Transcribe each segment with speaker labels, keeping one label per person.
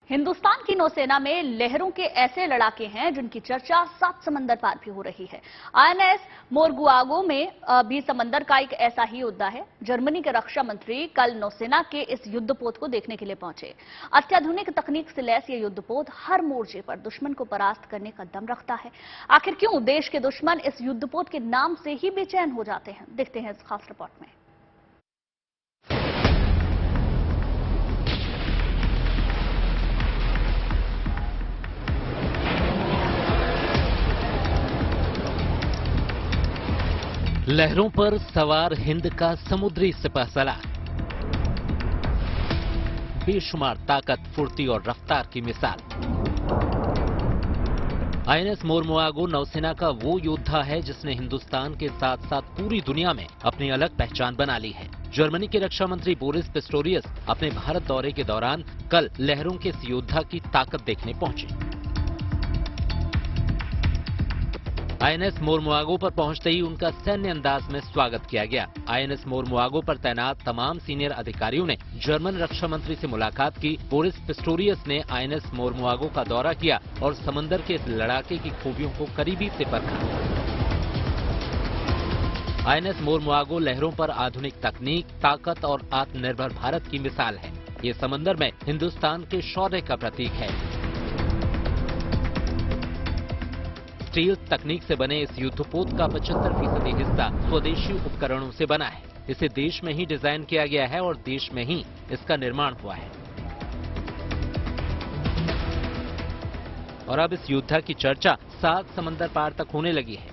Speaker 1: हिंदुस्तान की नौसेना में लहरों के ऐसे लड़ाके हैं जिनकी चर्चा 7 समंदर पार भी हो रही है। आईएनएस मोरमुआगो में भी समंदर का एक ऐसा ही युद्ध है। जर्मनी के रक्षा मंत्री कल नौसेना के इस युद्धपोत को देखने के लिए पहुंचे। अत्याधुनिक तकनीक से लैस ये युद्धपोत हर मोर्चे पर दुश्मन को परास्त करने का दम रखता है। आखिर क्यों देश के दुश्मन इस युद्धपोत के नाम से ही बेचैन हो जाते हैं, देखते हैं इस खास रिपोर्ट में।
Speaker 2: लहरों पर सवार हिंद का समुद्री सिपह सलार, बेशुमार ताकत, फुर्ती और रफ्तार की मिसाल। आईएनएस मोरमुआगो नौसेना का वो योद्धा है जिसने हिंदुस्तान के साथ साथ पूरी दुनिया में अपनी अलग पहचान बना ली है। जर्मनी के रक्षा मंत्री बोरिस पिस्टोरियस अपने भारत दौरे के दौरान कल लहरों के इस योद्धा की ताकत देखने पहुंचे। आईएनएस मोरमुआगो पर पहुंचते ही उनका सैन्य अंदाज में स्वागत किया गया। आईएनएस मोरमुआगो पर तैनात तमाम सीनियर अधिकारियों ने जर्मन रक्षा मंत्री से मुलाकात की। बोरिस पिस्टोरियस ने आईएनएस मोरमुआगो का दौरा किया और समंदर के इस लड़ाके की खूबियों को करीबी से परखा। आईएनएस मोरमुआगो लहरों पर आधुनिक तकनीक, ताकत और आत्मनिर्भर भारत की मिसाल है। ये समंदर में हिंदुस्तान के शौर्य का प्रतीक है। स्टील तकनीक से बने इस युद्धपोत का 75% हिस्सा स्वदेशी उपकरणों से बना है। इसे देश में ही डिजाइन किया गया है और देश में ही इसका निर्माण हुआ है। और अब इस योद्धा की चर्चा 7 समंदर पार तक होने लगी है।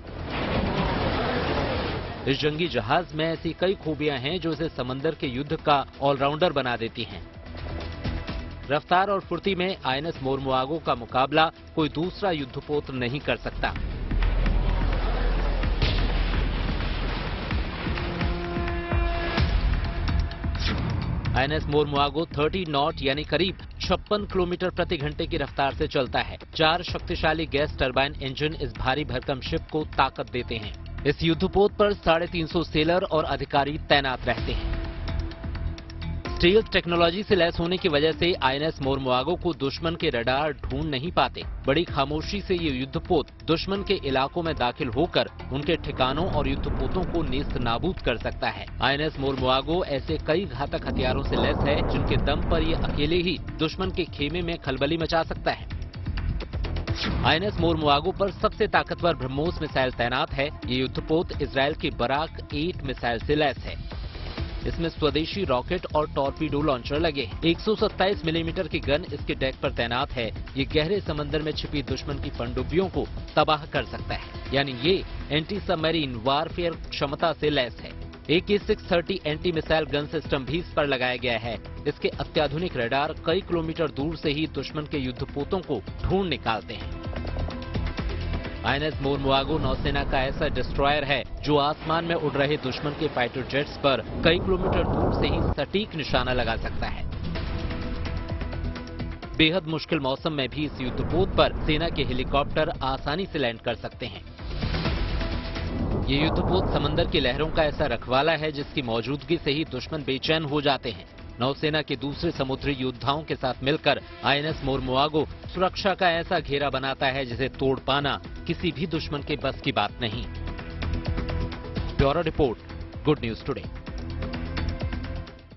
Speaker 2: इस जंगी जहाज में ऐसी कई खूबियां हैं जो इसे समंदर के युद्ध का ऑलराउंडर बना देती हैं। रफ्तार और फुर्ती में आईएनएस मोरमुआगो का मुकाबला कोई दूसरा युद्धपोत नहीं कर सकता। आईएनएस मोरमुआगो 30 नॉट यानी करीब 56 किलोमीटर प्रति घंटे की रफ्तार से चलता है। 4 शक्तिशाली गैस टरबाइन इंजन इस भारी भरकम शिप को ताकत देते हैं। इस युद्धपोत पर 350 सेलर और अधिकारी तैनात रहते हैं। स्टील टेक्नोलॉजी से लैस होने की वजह से आईएनएस मोरमुआगो को दुश्मन के रडार ढूंढ नहीं पाते। बड़ी खामोशी से ये युद्धपोत दुश्मन के इलाकों में दाखिल होकर उनके ठिकानों और युद्धपोतों को नेस्त नाबूद कर सकता है। आईएनएस मोरमुआगो ऐसे कई घातक हथियारों से लैस है जिनके दम पर ये अकेले ही दुश्मन के खेमे में खलबली मचा सकता है। आईएनएस मोरमुआगो पर सबसे ताकतवर ब्रह्मोस मिसाइल तैनात है। ये युद्धपोत इजरायल की बराक 8 मिसाइल से लैस है। इसमें स्वदेशी रॉकेट और टॉर्पीडो लॉन्चर लगे हैं। 127 मिलीमीटर की गन इसके डेक पर तैनात है। ये गहरे समंदर में छिपी दुश्मन की पनडुब्बियों को तबाह कर सकता है, यानी ये एंटी सबमरीन वारफेयर क्षमता से लैस है। AK-630 anti missile gun system भी इस पर लगाया गया है। इसके अत्याधुनिक रडार कई किलोमीटर दूर से ही दुश्मन के युद्धपोतों को ढूंढ निकालते हैं। आईएनएस मोरमुआगो नौसेना का ऐसा डिस्ट्रॉयर है जो आसमान में उड़ रहे दुश्मन के फाइटर जेट्स पर कई किलोमीटर दूर से ही सटीक निशाना लगा सकता है। बेहद मुश्किल मौसम में भी इस युद्धपोत पर सेना के हेलीकॉप्टर आसानी से लैंड कर सकते हैं। ये युद्धपोत समंदर की लहरों का ऐसा रखवाला है जिसकी मौजूदगी से ही दुश्मन बेचैन हो जाते हैं। नौसेना के दूसरे समुद्री योद्धाओं के साथ मिलकर आईएनएस मोरमुआगो सुरक्षा का ऐसा घेरा बनाता है जिसे तोड़ पाना किसी भी दुश्मन के बस की बात नहीं। Bureau report, good news today.